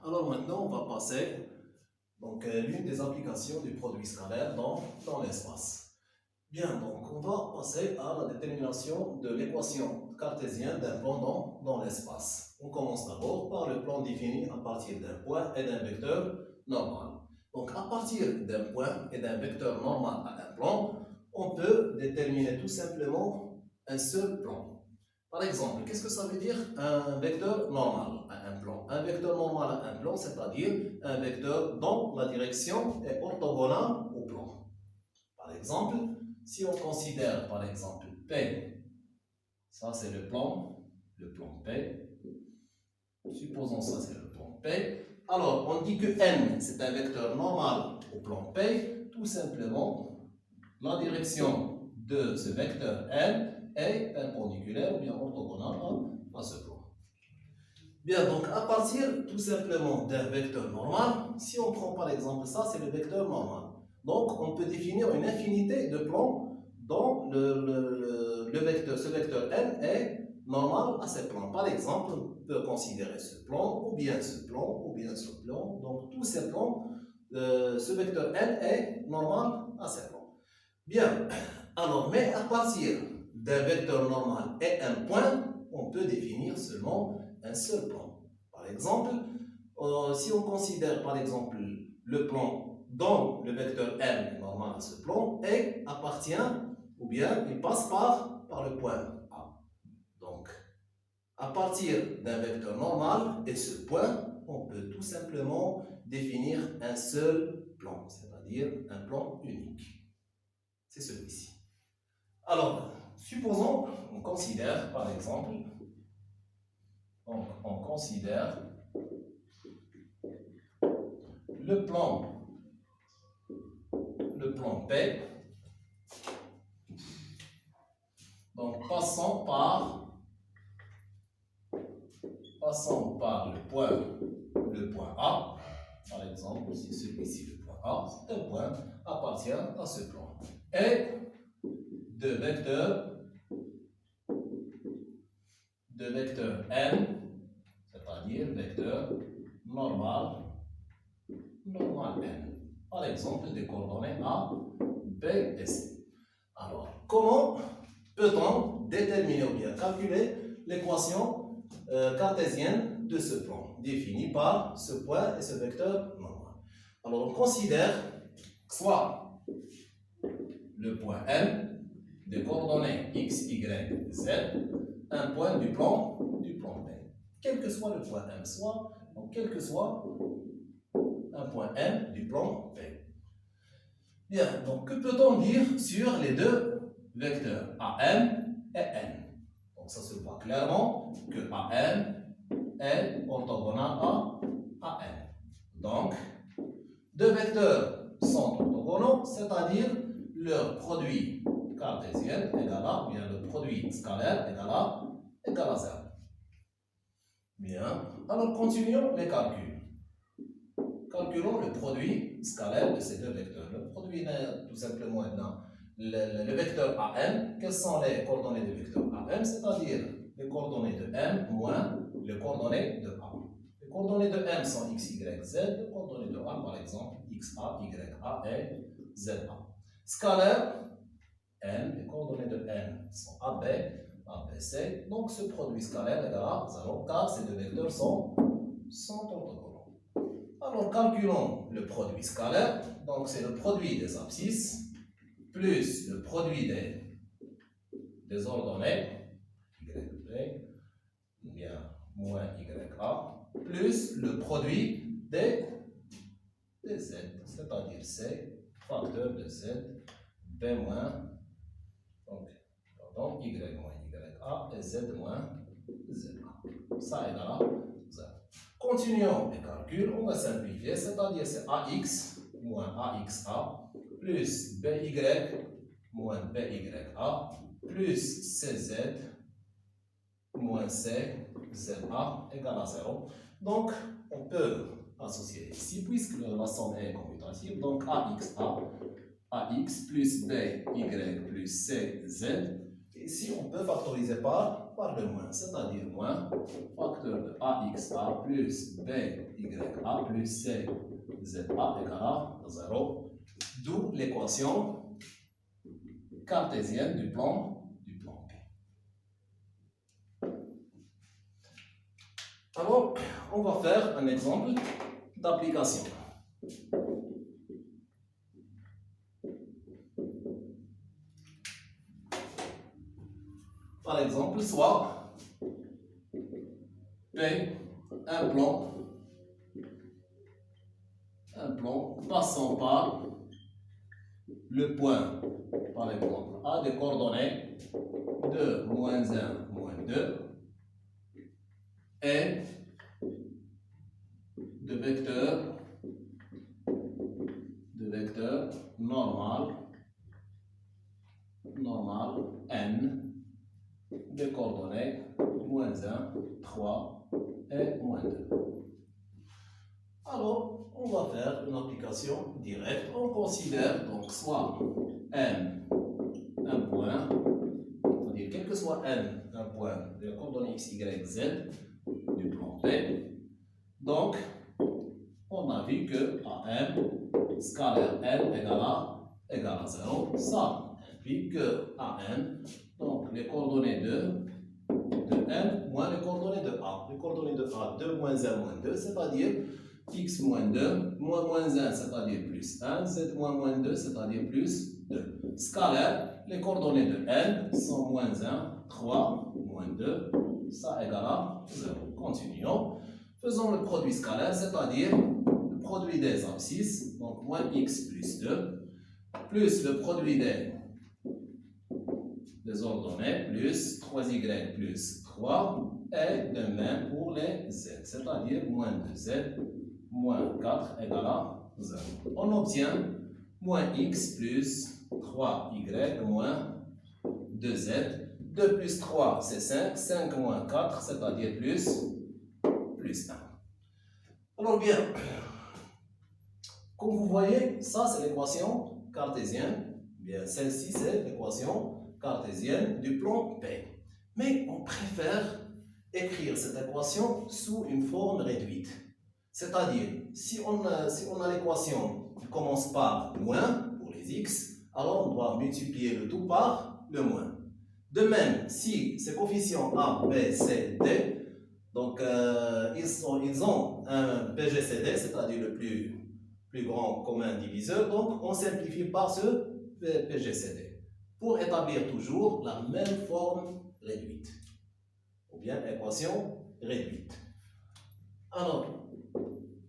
Alors maintenant, on va passer l'une des applications du produit scalaire dans l'espace. Bien, donc on va passer à la détermination de l'équation cartésienne d'un plan dans l'espace. On commence d'abord par le plan défini à partir d'un point et d'un vecteur normal. Donc à partir d'un point et d'un vecteur normal à un plan, on peut déterminer tout simplement un seul plan. Par exemple, qu'est-ce que ça veut dire un vecteur normal à un plan? Un vecteur normal à un plan, c'est-à-dire un vecteur dont la direction est orthogonale au plan. Par exemple, si on considère par exemple P, ça c'est le plan P, supposons ça c'est le plan P, alors on dit que N c'est un vecteur normal au plan P, tout simplement la direction de ce vecteur N est perpendiculaire ou bien orthogonale à ce plan. Bien, donc à partir tout simplement d'un vecteur normal, si on prend par exemple ça, c'est le vecteur normal. Donc on peut définir une infinité de plans dont ce vecteur n est normal à ces plans. Par exemple, on peut considérer ce plan, ou bien ce plan, ou bien ce plan. Donc tous ces plans, ce vecteur n est normal à ces plans. Bien, alors, mais à partir d'un vecteur normal et un point, on peut définir seulement un seul plan. Par exemple, si on considère par exemple le plan dont le vecteur n est normal à ce plan et appartient, ou bien il passe par le point A. Donc, à partir d'un vecteur normal et ce point, on peut tout simplement définir un seul plan, c'est-à-dire un plan unique. C'est celui-ci. Alors, supposons, on considère par exemple, on considère le plan P, donc passant par le point A, par exemple, si celui-ci le point A, c'est un point appartient à ce plan, et de vecteur n, c'est-à-dire vecteur normal n. Par exemple, des coordonnées A, B et C. Alors, comment peut-on déterminer ou bien calculer l'équation cartésienne de ce plan, définie par ce point et ce vecteur normal? Alors, on considère soit le point M, des coordonnées x, y, z, un point du plan P. Quel que soit le point M, donc quel que soit un point M du plan P. Bien, donc que peut-on dire sur les deux vecteurs AM et N? Donc ça se voit clairement que AM est orthogonal à N. Donc, deux vecteurs sont orthogonaux, c'est-à-dire leur produit cartésien égale à, bien le produit scalaire égale à 0. Bien, alors continuons les calculs. Calculons le produit scalaire de ces deux vecteurs. Le produit est tout simplement maintenant le vecteur AM. Quelles sont les coordonnées du vecteur AM? C'est-à-dire les coordonnées de M moins les coordonnées de A. Les coordonnées de M sont x, y, z. Les coordonnées de A, par exemple, x, A, y, A et z, A. Scalaire, N, les coordonnées de N sont AB, B, C. Donc ce produit scalaire est égal à 0 car ces deux vecteurs sont orthogonaux. Alors, calculons le produit scalaire. Donc, c'est le produit des abscisses plus le produit des ordonnées, YB, bien, moins YA, plus le produit des Z, c'est-à-dire C, facteur de Z, B moins, donc Y moins YA et Z moins ZA. Ça égale à 0. Continuons les calculs, on va simplifier, c'est-à-dire c'est AX moins AXA plus BY moins BYA plus CZ moins CZA égale à 0. Donc, on peut associer ici, puisque la somme est commutative, donc AX plus BY plus CZ ici, on peut factoriser par le moins, c'est-à-dire moins facteur de AXA plus BYA plus CZA égale à 0, d'où l'équation cartésienne du plan P. Alors, on va faire un exemple d'application. Par exemple, soit P, un plan passant par le point, par exemple, A des coordonnées de moins 1, moins 2, et de vecteur normal n de coordonnées moins 1, 3 et moins 2. Alors, on va faire une application directe. On considère donc soit n un point, c'est-à-dire quel que soit n un point de la coordonnée x, y, z du plan P. Donc, on a vu que AM scalaire n égale à 0. Ça implique que AN, donc les coordonnées de n moins les coordonnées de A. Les coordonnées de A, 2 moins 1 moins 2, c'est-à-dire x moins 2, moins 1, c'est-à-dire plus 1, z moins 2, c'est-à-dire plus 2. Scalaire, les coordonnées de n sont moins 1, 3, moins 2, ça égale à 0. Continuons. Faisons le produit scalaire, c'est-à-dire le produit des abscisses, donc moins x plus 2, plus le produit des ordonnées, plus 3y plus 3, et de même pour les z, c'est-à-dire moins 2z, moins 4 égale à 0. On obtient moins x plus 3y moins 2z. 2 plus 3, c'est 5. 5 moins 4, c'est-à-dire plus 1. Alors bien, comme vous voyez, ça c'est l'équation cartésienne. Bien, celle-ci c'est l'équation cartésienne du plan P. Mais on préfère écrire cette équation sous une forme réduite. C'est-à-dire, si on a l'équation qui commence par moins pour les x, alors on doit multiplier le tout par le moins. De même, si ces coefficients A, B, C, D, donc ils ont un PGCD, c'est-à-dire le plus grand commun diviseur, donc on simplifie par ce PGCD pour établir toujours la même forme réduite, ou bien équation réduite. Alors,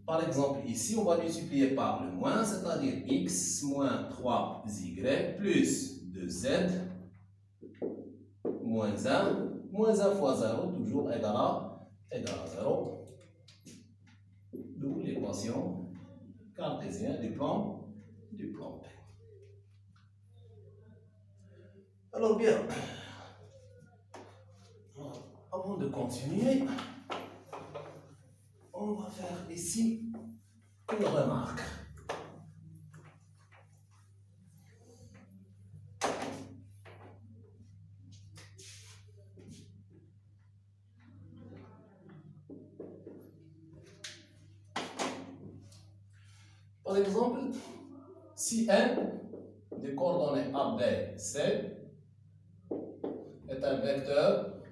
par exemple, ici, on va multiplier par le moins, c'est-à-dire x moins 3y plus 2z moins 1. Moins 1 fois 0, toujours égal à 0. D'où l'équation cartésienne du plan P. Alors bien, avant de continuer, on va faire ici une remarque. Par exemple, si n des coordonnées A, B, C est un vecteur,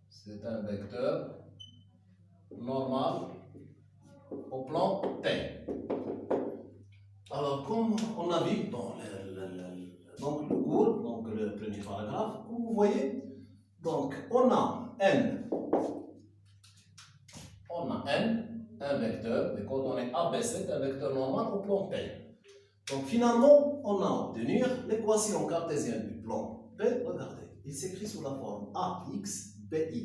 c'est un vecteur normal au plan P. Alors, comme on a vu dans le cours, donc le premier paragraphe, comme vous voyez, donc on a n, un vecteur, des coordonnées ABC, un vecteur normal au plan P. Donc finalement, on a obtenu l'équation cartésienne du plan P. Regardez, il s'écrit sous la forme AX, BY,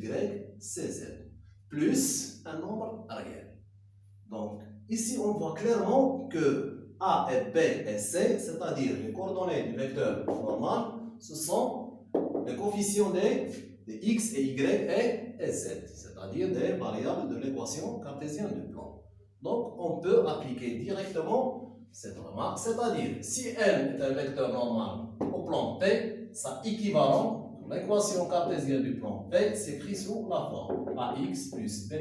CZ, plus un nombre réel. Donc ici, on voit clairement que A et B et C, c'est-à-dire les coordonnées du vecteur normal, ce sont les coefficients des x et y et z, c'est-à-dire des variables de l'équation cartésienne du plan. Donc, on peut appliquer directement cette remarque, c'est-à-dire si n est un vecteur normal au plan P, sa équivalent, l'équation cartésienne du plan P s'écrit sous la forme AX plus BY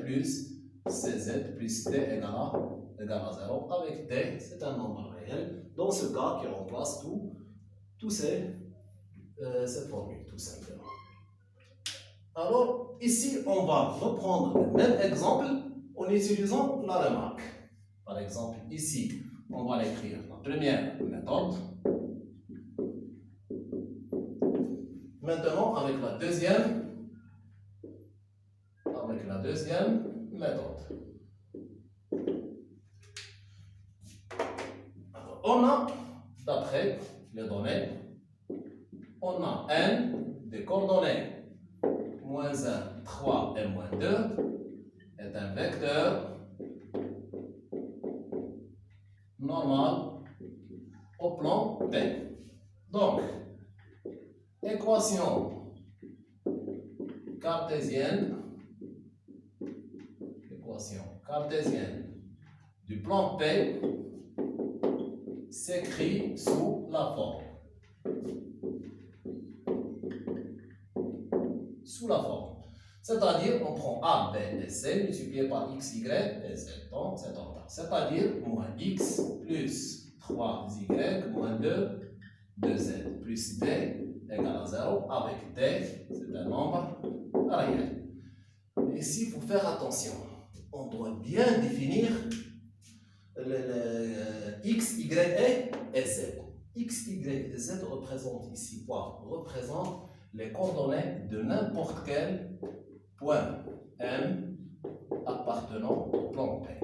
plus CZ plus D égale à 0, avec D, c'est un nombre réel, dans ce cas qui remplace cette formule, tout simplement. Alors, ici, on va reprendre le même exemple en utilisant la remarque. Par exemple, ici, on va l'écrire la première méthode. Maintenant, avec la deuxième méthode. Alors, on a, d'après les données, on a n des coordonnées moins 1, 3 et moins 2 est un vecteur normal au plan P. Donc, équation cartésienne du plan P s'écrit sous la forme. C'est-à-dire, on prend A, B et C multiplié par X, Y et Z dans cet ordre. C'est-à-dire, moins X plus 3Y moins 2Z plus D égale à 0 avec D, c'est un nombre réel. Ici, il faut faire attention. On doit bien définir X, Y et Z. X, Y et Z représentent ici quoi? Représentent les coordonnées de n'importe quel point M appartenant au plan P.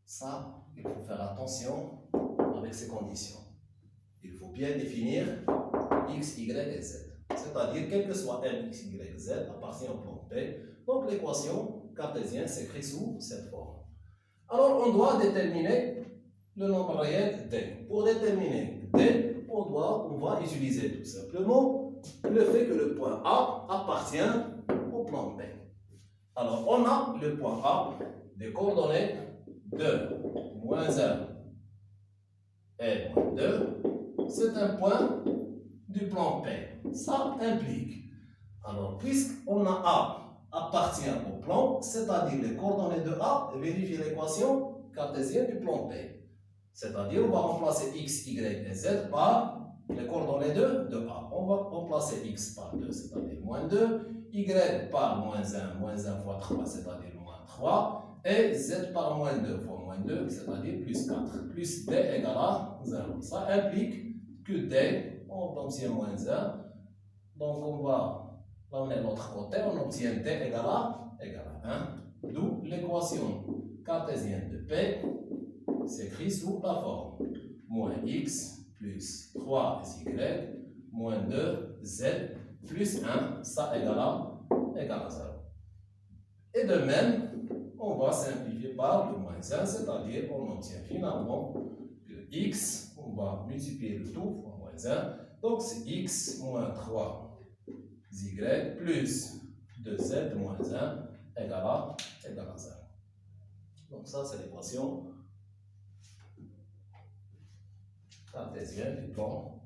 Ça, il faut faire attention avec ces conditions. Il faut bien définir X, Y et Z. C'est-à-dire, quel que soit M, X, Y, Z appartient au plan P. Donc, l'équation cartésienne s'écrit sous cette forme. Alors, on doit déterminer le nombre réel D. Pour déterminer D, on va utiliser tout simplement le fait que le point A appartient au plan P. Alors, on a le point A des coordonnées 2, moins 1 et moins 2. C'est un point du plan P. Ça implique. Alors, puisqu'on a A appartient au plan, c'est-à-dire les coordonnées de A, vérifier l'équation cartésienne du plan P. C'est-à-dire, on va remplacer X, Y et Z par les coordonnées de A. On va remplacer X par 2, c'est-à-dire moins 2, Y par moins 1 fois 3, c'est-à-dire moins 3, et Z par moins 2 fois moins 2, c'est-à-dire plus 4, plus D égale à 0. Ça implique que D, on obtient moins 1, donc on va l'emmener de l'autre côté, on obtient D égale à 1, d'où l'équation cartésienne de P s'écrit sous la forme moins X plus 3y moins 2z plus 1, ça égale à 0. Et de même, on va simplifier par le moins 1, c'est-à-dire on obtient finalement que x, on va multiplier le tout fois moins 1, donc c'est x moins 3y plus 2z moins 1 égale à 0. Donc ça, c'est l'équation cartésienne du plan